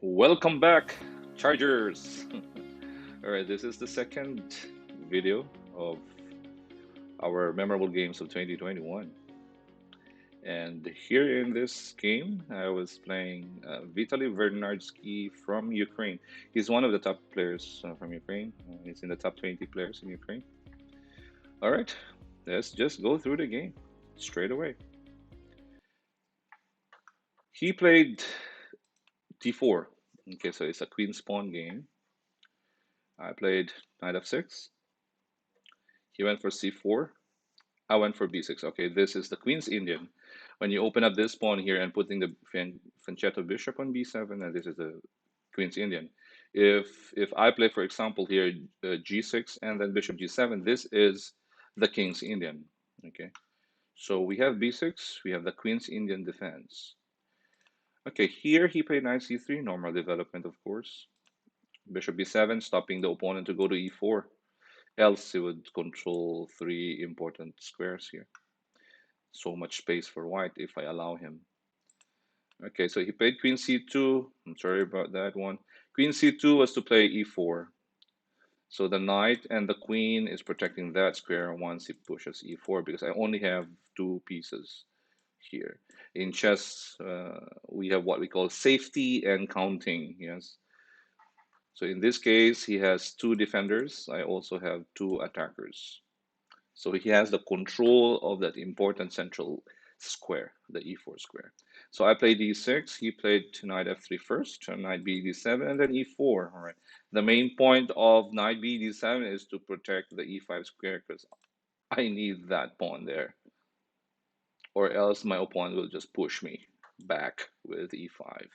Welcome back, Chargers. All right, this is the second video of our memorable games of 2021. And here in this game, I was playing Vitaliy Bernadskiy from Ukraine. He's one of the top players from Ukraine. He's in the top 20 players in Ukraine. All right, let's just go through the game straight away. He played d4. Okay, so it's a queen spawn game. I played knight f6. He went for c4. I went for b6. Okay, this is the Queen's Indian. When you open up this pawn here and putting the fianchetto bishop on b7, and this is the Queen's Indian. If I play, for example, here g6 and then bishop g7, this is the King's Indian. Okay, so we have b6, we have the Queen's Indian defense. Okay, here he played knight c3, normal development, of course. Bishop b7, stopping the opponent to go to e4. Else he would control three important squares here. So much space for white if I allow him. Okay, so he played queen c2. I'm sorry about that one. Queen c2 was to play e4. So the knight and the queen is protecting that square once he pushes e4 because I only have two pieces here. In chess, we have what we call safety and counting, yes. So in this case, he has two defenders. I also have two attackers. So he has the control of that important central square, the e4 square. So I played e6, he played knight f3 first, knight b d7, and then e4. All right. The main point of knight b d7 is to protect the e5 square because I need that pawn there, or else my opponent will just push me back with e5.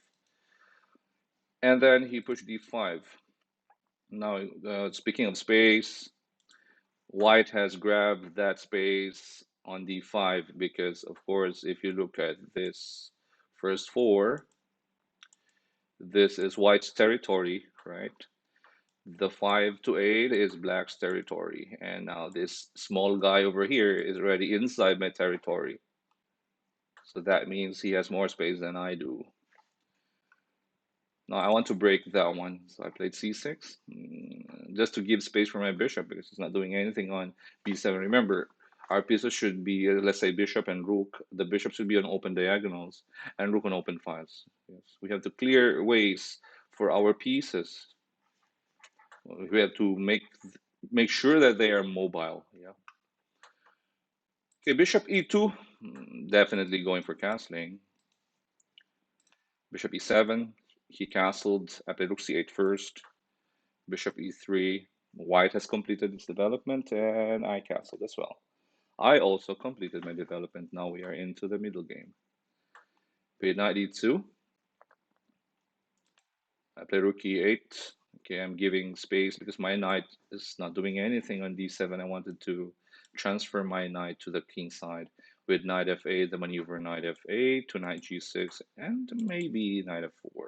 And then he pushed d5. Now, speaking of space, white has grabbed that space on d5 because, of course, if you look at this first four, this is white's territory, right? The 5 to 8 is black's territory. And now this small guy over here is already inside my territory. So that means he has more space than I do. Now I want to break that one. So I played c6 just to give space for my bishop because it's not doing anything on b7. Remember, our pieces should be, let's say, bishop and rook. The bishop should be on open diagonals and rook on open files. Yes, we have to clear ways for our pieces. We have to make sure that they are mobile. Yeah. Okay, bishop e2, definitely going for castling. Bishop e7, he castled. I played rook c8 first. Bishop e3. White has completed its development, and I castled as well. I also completed my development. Now we are into the middle game. Played knight e2. I play rook e8. Okay, I'm giving space because my knight is not doing anything on d7. I wanted to transfer my knight to the king side with knight f8, the maneuver knight f8 to knight g6, and maybe knight f4.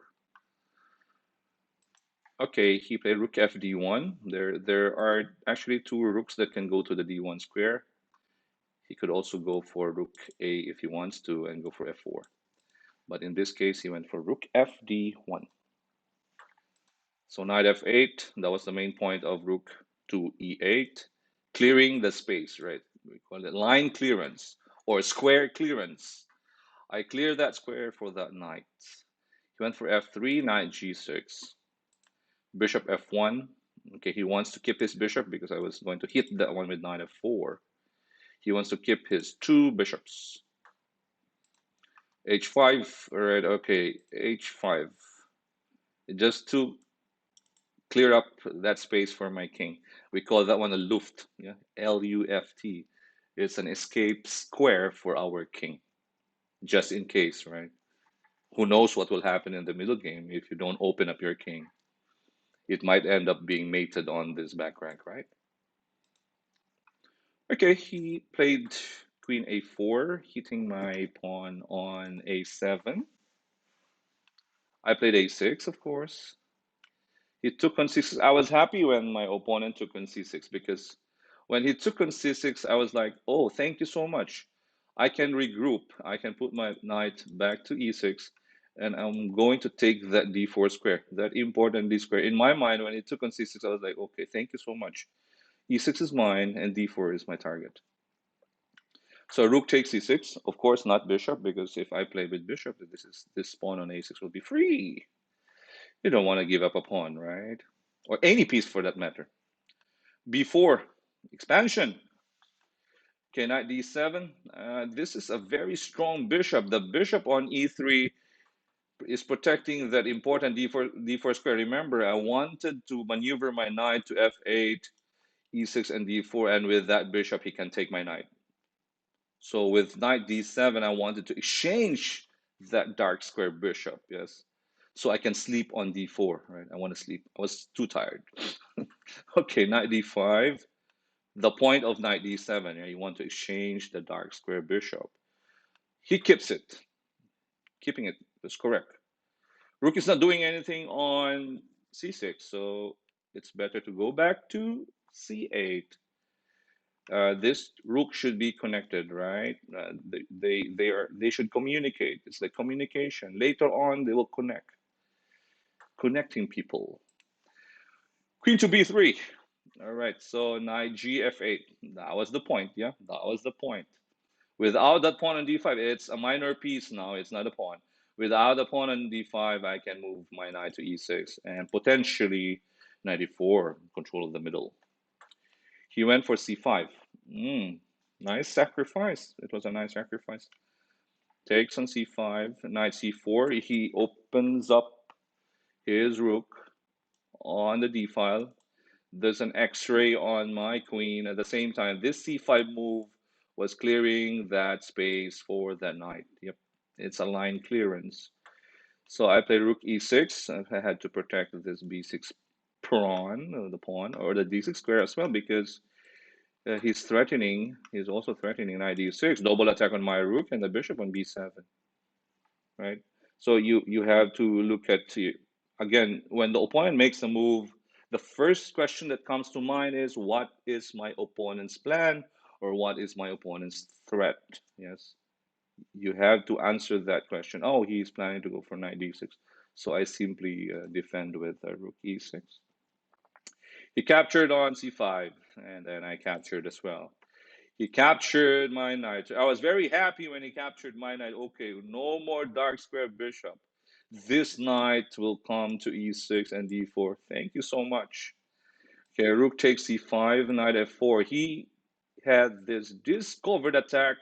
Okay, he played rook f d1. There are actually two rooks that can go to the d1 square. He could also go for rook a if he wants to and go for f4. But in this case, he went for rook f d1. So knight f8, that was the main point of rook to e8, clearing the space, right? We call it line clearance or square clearance. I cleared that square for that knight. He went for f3, knight g6, bishop f1. Okay, he wants to keep his bishop because I was going to hit that one with knight f4. He wants to keep his two bishops. h5, all right, okay, h5. Just to clear up that space for my king. We call that one a luft, yeah, L-U-F-T. It's an escape square for our king, just in case, right? Who knows what will happen in the middle game if you don't open up your king. It might end up being mated on this back rank, right? Okay, he played queen a4, hitting my pawn on a7. I played a6, of course. He took on c6. I was happy when my opponent took on c6 because when he took on c6, I was like, oh, thank you so much. I can regroup. I can put my knight back to e6 and I'm going to take that d4 square, that important d square. In my mind, when it took on c6, I was like, okay, thank you so much. E6 is mine, and d4 is my target. So rook takes c6, of course, not bishop, because if I play with bishop, this pawn on a6 will be free. You don't want to give up a pawn, right? Or any piece for that matter. b4, expansion. Okay, knight d7. This is a very strong bishop. The bishop on e3 is protecting that important d4 square. Remember, I wanted to maneuver my knight to f8, e6, and d4, and with that bishop, he can take my knight. So with knight d7, I wanted to exchange that dark square bishop, yes. So I can sleep on d4, right? I want to sleep. I was too tired. Okay, knight d5. The point of knight d7, yeah, you want to exchange the dark square bishop. He keeps it. Keeping it is correct. Rook is not doing anything on c6, so it's better to go back to c8. This rook should be connected, right? They should communicate. It's like communication. Later on, they will connecting people. Queen to b3. All right, so knight gf8. That was the point, yeah? That was the point. Without that pawn on d5, it's a minor piece now. It's not a pawn. Without a pawn on d5, I can move my knight to e6 and potentially knight e4, control of the middle. He went for c5. Nice sacrifice. It was a nice sacrifice. Takes on c5, knight c4. He opens up his rook on the d file. There's an x-ray on my queen. At the same time, this c5 move was clearing that space for that knight. Yep, it's a line clearance. So I played rook e6. I had to protect this b6 pawn, or the pawn, or the d6 square as well, because he's also threatening knight d6, double attack on my rook and the bishop on b7, right? So you have to look at, again, when the opponent makes a move, the first question that comes to mind is, what is my opponent's plan, or what is my opponent's threat? Yes, you have to answer that question. Oh, he's planning to go for knight d6, so I simply defend with rook e6. He captured on c5, and then I captured as well. He captured my knight. I was very happy when he captured my knight. Okay, no more dark square bishop. This knight will come to e6 and d4. Thank you so much. Okay, rook takes c5, knight f4. He had this discovered attack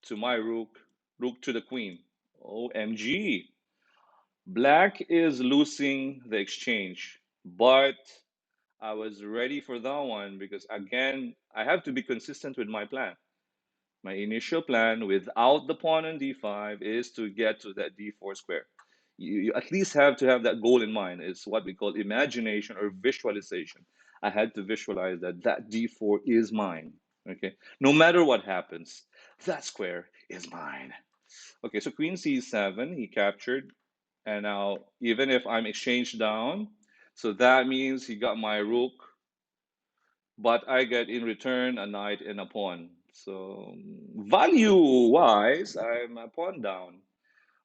to my rook, rook to the queen. OMG. Black is losing the exchange, but I was ready for that one because, again, I have to be consistent with my plan. My initial plan without the pawn on d5 is to get to that d4 square. You at least have to have that goal in mind. It's what we call imagination or visualization. I had to visualize that that d4 is mine. Okay, no matter what happens, that square is mine. Okay, so queen c7, he captured, and now even if I'm exchanged down, so that means he got my rook, but I get in return a knight and a pawn. So value wise, I'm a pawn down,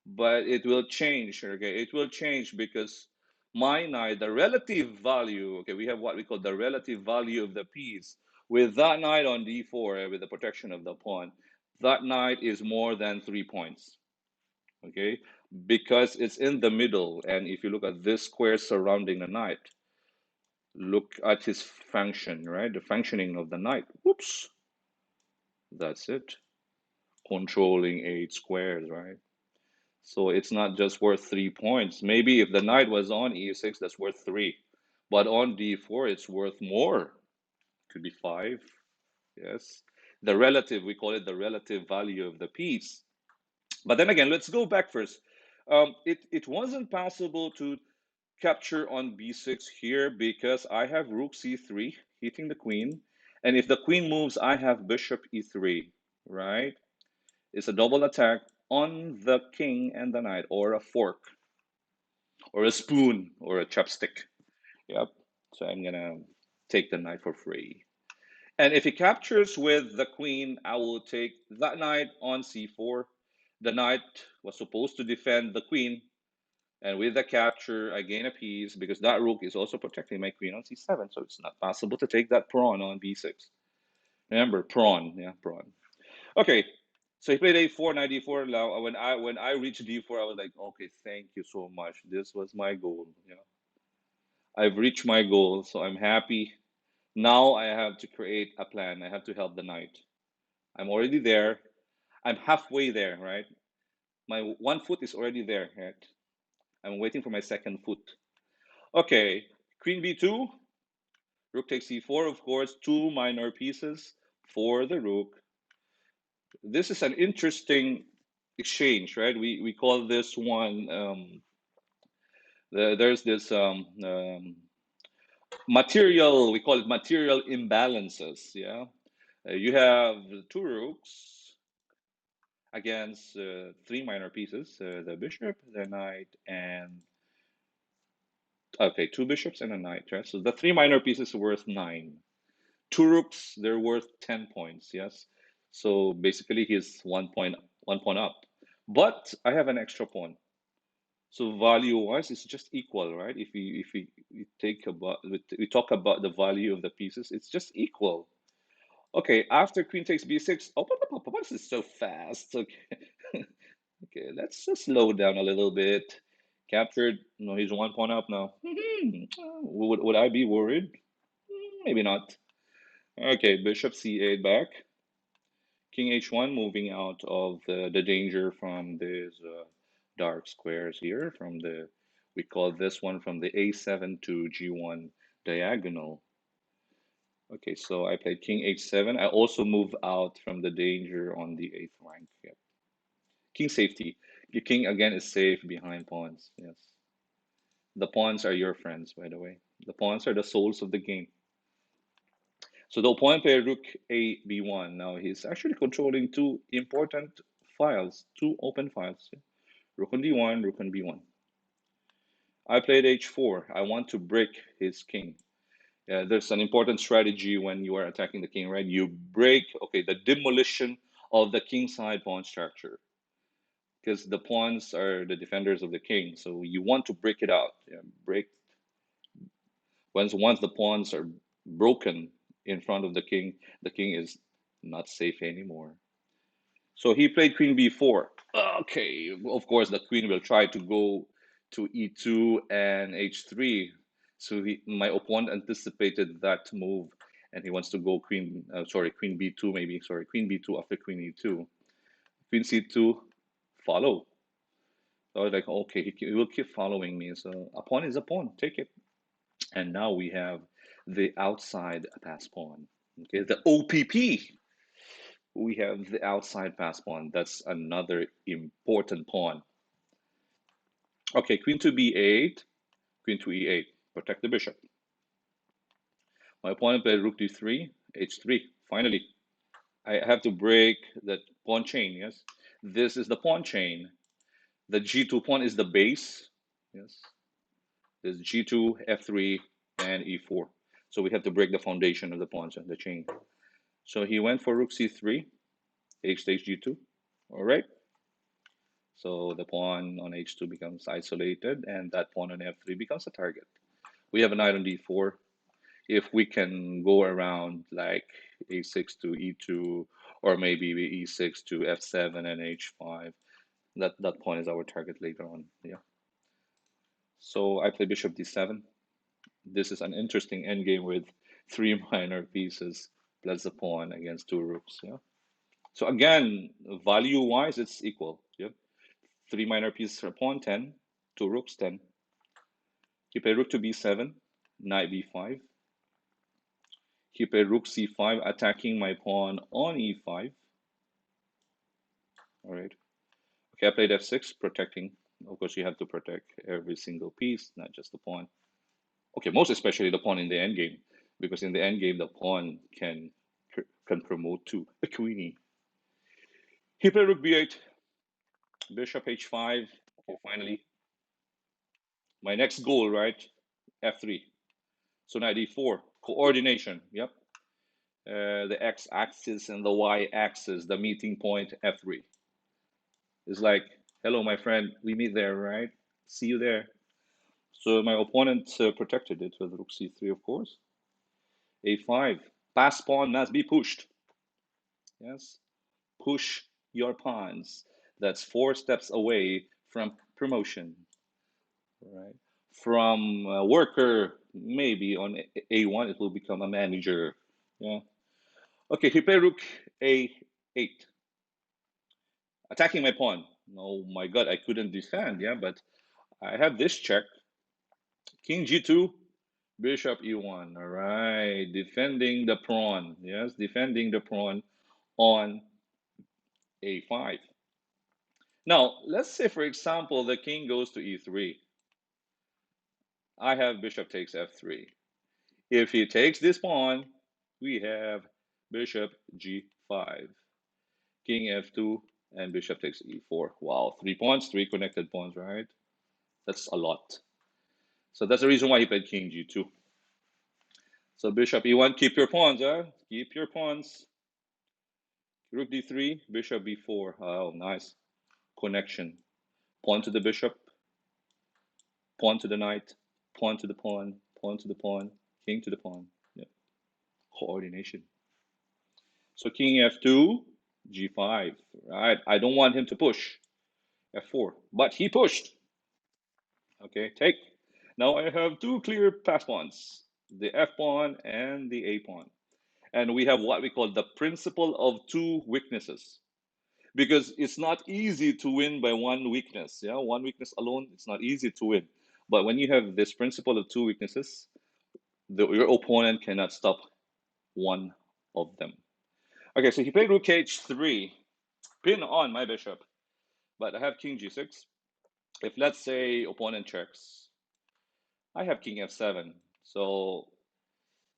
but it will change. Okay, it will change because my knight, the relative value. Okay, we have what we call the relative value of the piece. With that knight on d4, with the protection of the pawn, that knight is more than 3 points. Okay, because it's in the middle, and if you look at this square surrounding the knight, look at his function, right? The functioning of the knight. Whoops. That's it. Controlling 8 squares, right? So it's not just worth 3 points. Maybe if the knight was on e6, that's worth 3. But on d4, it's worth more. Could be 5. Yes. The relative, we call it the relative value of the piece. But then again, let's go back first. It wasn't possible to capture on b6 here because I have rook c3 hitting the queen, and if the queen moves, I have bishop e3, right? It's a double attack on the king and the knight, or a fork, or a spoon, or a chopstick. Yep. So I'm gonna take the knight for free. And if he captures with the queen, I will take that knight on c4. The knight was supposed to defend the queen, and with the capture, I gain a piece because that rook is also protecting my queen on c7, so it's not possible to take that pawn on b6. Remember, pawn, yeah, pawn. Okay, so he played a4, knight d4. Now, when I reached d4, I was like, okay, thank you so much. This was my goal. I've reached my goal, so I'm happy. Now I have to create a plan. I have to help the knight. I'm already there. I'm halfway there, right? My one foot is already there, right? I'm waiting for my second foot. Okay, queen b2, rook takes c4, of course, two minor pieces for the rook. This is an interesting exchange, right? We call this one, there's this material, we call it material imbalances, yeah? You have two rooks against three minor pieces, the bishop, the knight, and okay, two bishops and a knight, right? So the three minor pieces are worth 9. Two rooks, they're worth 10 points, yes? So basically he's 1 point up. But I have an extra pawn. So value-wise, it's just equal, right? If we take about we talk about the value of the pieces, it's just equal. Okay, after queen takes b6. Oh, this is so fast. Okay, okay, let's just slow down a little bit. Captured. No, he's 1 point up now. Would I be worried? Maybe not. Okay, bishop c8 back. King h1, moving out of the danger from these dark squares here. We call this one from the a7 to g1 diagonal. Okay, so I played king h7. I also move out from the danger on the 8th rank. Yep. King safety. Your king again is safe behind pawns. Yes. The pawns are your friends, by the way. The pawns are the souls of the game. So the opponent played rook a b1. Now he's actually controlling two important files, two open files. Rook on d1, rook on b1. I played h4. I want to break his king. There's an important strategy when you are attacking the king, right? You break, okay, the demolition of the king side pawn structure, because the pawns are the defenders of the king. So you want to break it out. Yeah, break once the pawns are broken in front of the king is not safe anymore. So he played queen b4. Okay, of course the queen will try to go to e2 and h3. So my opponent anticipated that move, and he wants to go queen b2 maybe. Sorry, queen b2 after queen e2. Queen c2, follow. So I was like, okay, he will keep following me. So a pawn is a pawn, take it. And now we have the outside pass pawn. Okay, the OPP. We have the outside pass pawn. That's another important pawn. Okay, queen to b8, queen to e8. Protect the bishop. My opponent played rook d3, h3. Finally, I have to break the pawn chain, yes? This is the pawn chain. The g2 pawn is the base, yes? There's g2, f3, and e4. So we have to break the foundation of the pawns and the chain. So he went for rook c3, h takes g2. All right. So the pawn on h2 becomes isolated, and that pawn on f3 becomes a target. We have a knight on d4. If we can go around like a6 to e2, or maybe e6 to f7 and h5, that pawn is our target later on. Yeah. So I play bishop d7. This is an interesting endgame with three minor pieces plus a pawn against two rooks. Yeah. So again, value-wise, it's equal. Yep. Three minor pieces for a pawn, 10. Two rooks, 10. He played rook to b7, knight b5. He played rook c5, attacking my pawn on e5. All right. Okay, I played f6, protecting. Of course, you have to protect every single piece, not just the pawn. Okay, most especially the pawn in the endgame, because in the endgame, the pawn can promote to a queenie. He played rook b8, bishop h5. Okay, finally, my next goal, right? f3. So knight d4, coordination. Yep. The x-axis and the y-axis, the meeting point f3. It's like, hello, my friend, we meet there, right? See you there. So my opponent protected it with rook c3, of course. a5. Pass pawn must be pushed. Yes, push your pawns. That's 4 steps away from promotion, right? From a worker, maybe on a1, it will become a manager. Yeah. Okay, he played rook a8, attacking my pawn. Oh my god, I couldn't defend, yeah, but I have this check. King g2, bishop e1. All right, defending the pawn. Yes, defending the pawn on a5. Now, let's say, for example, the king goes to e3. I have bishop takes f3. If he takes this pawn, we have bishop g5, king f2, and bishop takes e4. Wow, 3 pawns, 3 connected pawns, right? That's a lot. So that's the reason why he played king g2. So bishop e1, keep your pawns, huh? Keep your pawns. Rook d3, bishop b4. Oh, nice connection. Pawn to the bishop, pawn to the knight, pawn to the pawn, pawn to the pawn, king to the pawn. Yeah. Coordination. So king f2, g5. Right. I don't want him to push f4, but he pushed. Okay, take. Now I have 2 clear pass pawns, the f pawn and the a pawn. And we have what we call the principle of 2 weaknesses. Because it's not easy to win by 1 weakness. Yeah, 1 weakness alone, it's not easy to win. But when you have this principle of 2 weaknesses, your opponent cannot stop one of them. Okay, so he played rook h3, pin on my bishop, but I have king g6. If let's say opponent checks, I have king f7. So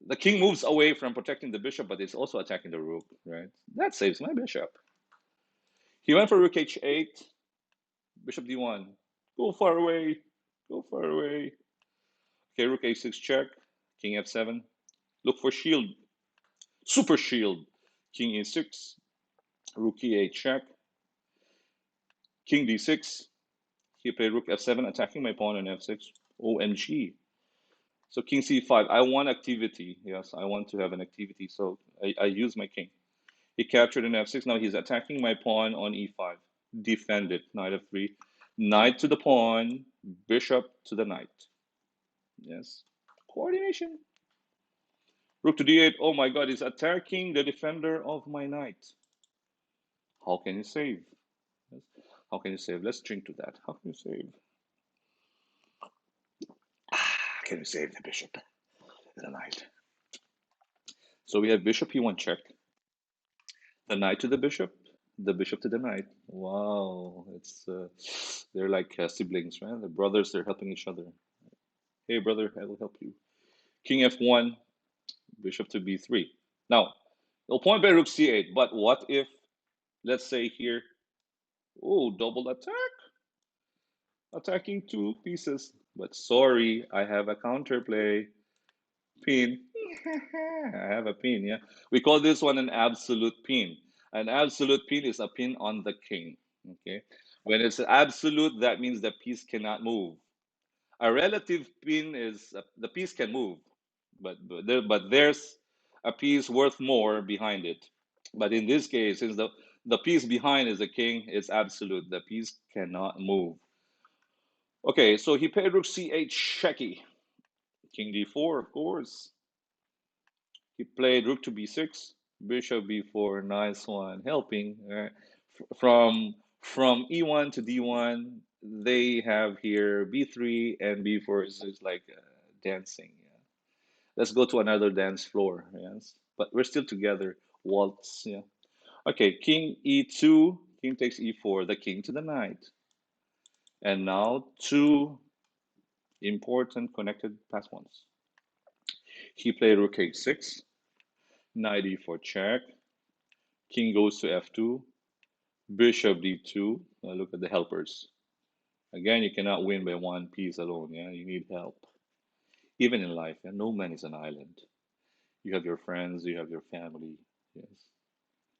the king moves away from protecting the bishop, but it's also attacking the rook, right? That saves my bishop. He went for rook h8, bishop d1. Go far away. Go far away. Okay, rook a6 check. King f7. Look for shield. Super shield. King e6. Rook e8 check. King d6. He played rook f7, attacking my pawn on f6. OMG. So king c5. I want activity. Yes, I want to have an activity. So I use my king. He captured an f6. Now he's attacking my pawn on e5. Defend it. Knight f3. Knight to the pawn. Bishop to the knight. Yes. Coordination. Rook to d8. Oh my god, he's attacking the defender of my knight. How can you save? Yes. How can you save? Let's drink to that. How can you save? Can you save the bishop and the knight? So we have bishop e1 check. The knight to the bishop to the knight. Wow, it's they're like siblings, right? They're brothers. They're helping each other. Hey, brother, I will help you. King f1, bishop to b3. Now, the point by rook c8. But what if, let's say here, oh, double attack, attacking 2 pieces. But sorry, I have a counterplay. Pin. I have a pin, yeah. We call this one an absolute pin. An absolute pin is a pin on the king. Okay. When it's absolute, that means the piece cannot move. A relative pin is the piece can move, but there's a piece worth more behind it. But in this case, since the piece behind is the king, it's absolute. The piece cannot move. Okay, so he played rook c8 checky. King d4, of course. He played rook to b6, bishop b4, nice one, helping. From e1 to d1, they have here b3 and b4 is like dancing. Yeah. Let's go to another dance floor. Yes, but we're still together. Waltz. Yeah. Okay, king e2, king takes e4, the king to the knight. And now 2 important connected pass pawns. He played rook h6, knight e4 check, king goes to f2, bishop d2. Now look at the helpers. Again, you cannot win by 1 piece alone. Yeah, you need help. Even in life, yeah? No man is an island. You have your friends, you have your family. Yes,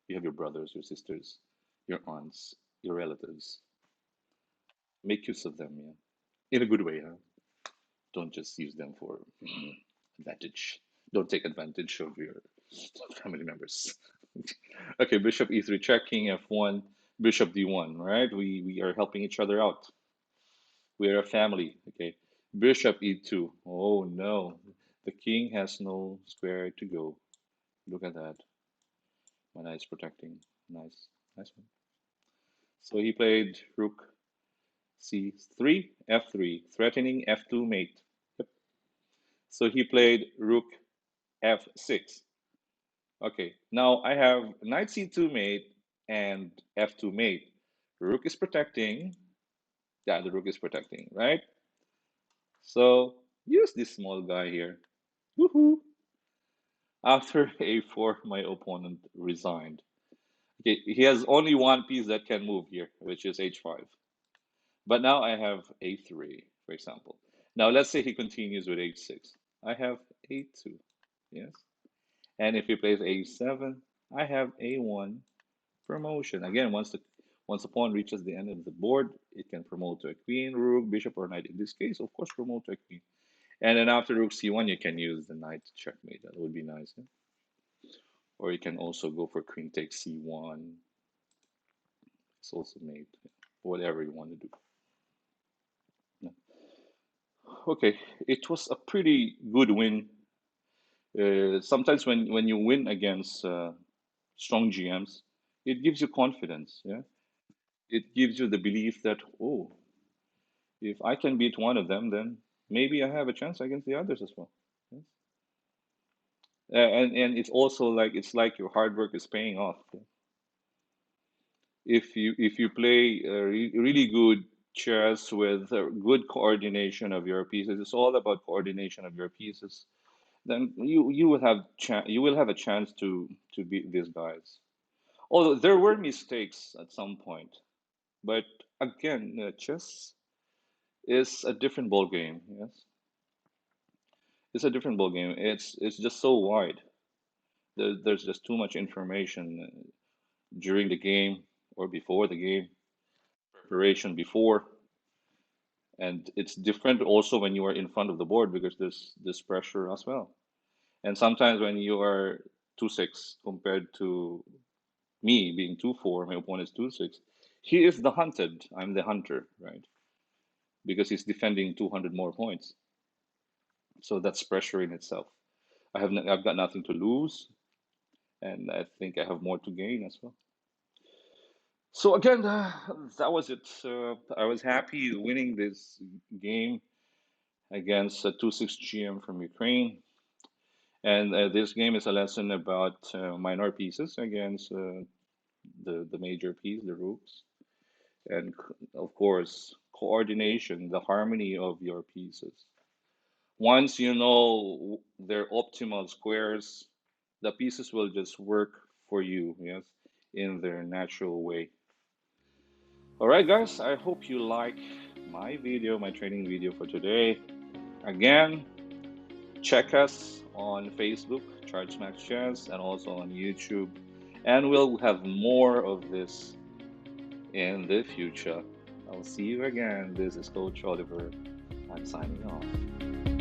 you have your brothers, your sisters, your aunts. your relatives. Make use of them, yeah, in a good way, huh? Don't just use them for advantage. Don't take advantage of your family members. Okay, bishop e3 check, king f1, bishop d1, right? We are helping each other out. We are a family, okay? Bishop e2. Oh no, the king has no square to go. Look at that. Mana is protecting. Nice, nice one. So he played rook c3, f3, threatening f2 mate. Yep. So he played rook f6. Okay, now I have knight c2 mate and f2 mate. Rook is protecting. Yeah, the rook is protecting, right? So use this small guy here. Woohoo! After a4, my opponent resigned. Okay, he has only one piece that can move here, which is h5. But now I have a3, for example. Now let's say he continues with h6. I have a2, yes? And if he plays a7, I have a1 promotion. Again, once the pawn reaches the end of the board, it can promote to a queen, rook, bishop, or knight. In this case, of course, promote to a queen. And then after rook c1, you can use the knight checkmate. That would be nice. Yeah? Or you can also go for queen takes c1. It's also mate. Whatever you want to do. Yeah. Okay, it was a pretty good win. Sometimes when you win against strong GMs, it gives you confidence. Yeah, it gives you the belief that, oh, if I can beat one of them, then maybe I have a chance against the others as well. Yes. And it's also like it's like your hard work is paying off. If you play really good chess with good coordination of your pieces, it's all about coordination of your pieces. Then you will have a chance to beat these guys. Although there were mistakes at some point, but again, chess is a different ball game. Yes, it's a different ball game. It's just so wide. There's just too much information during the game or before the game, preparation before, and it's different also when you are in front of the board because there's this pressure as well. And sometimes when you are 2-6 compared to me being 2-4, my opponent is 2-6, he is the hunted. I'm the hunter, right? Because he's defending 200 more points. So that's pressure in itself. I've got nothing to lose, and I think I have more to gain as well. So again, that was it. I was happy winning this game against a 2-6 GM from Ukraine. And this game is a lesson about minor pieces against the major piece, the rooks. And of course, coordination, the harmony of your pieces. Once you know their optimal squares, the pieces will just work for you, yes, in their natural way. All right, guys, I hope you like my video, my training video for today. Again, check us on Facebook, Charge Max Chess, and also on YouTube. And we'll have more of this in the future. I'll see you again. This is Coach Oliver. I'm signing off.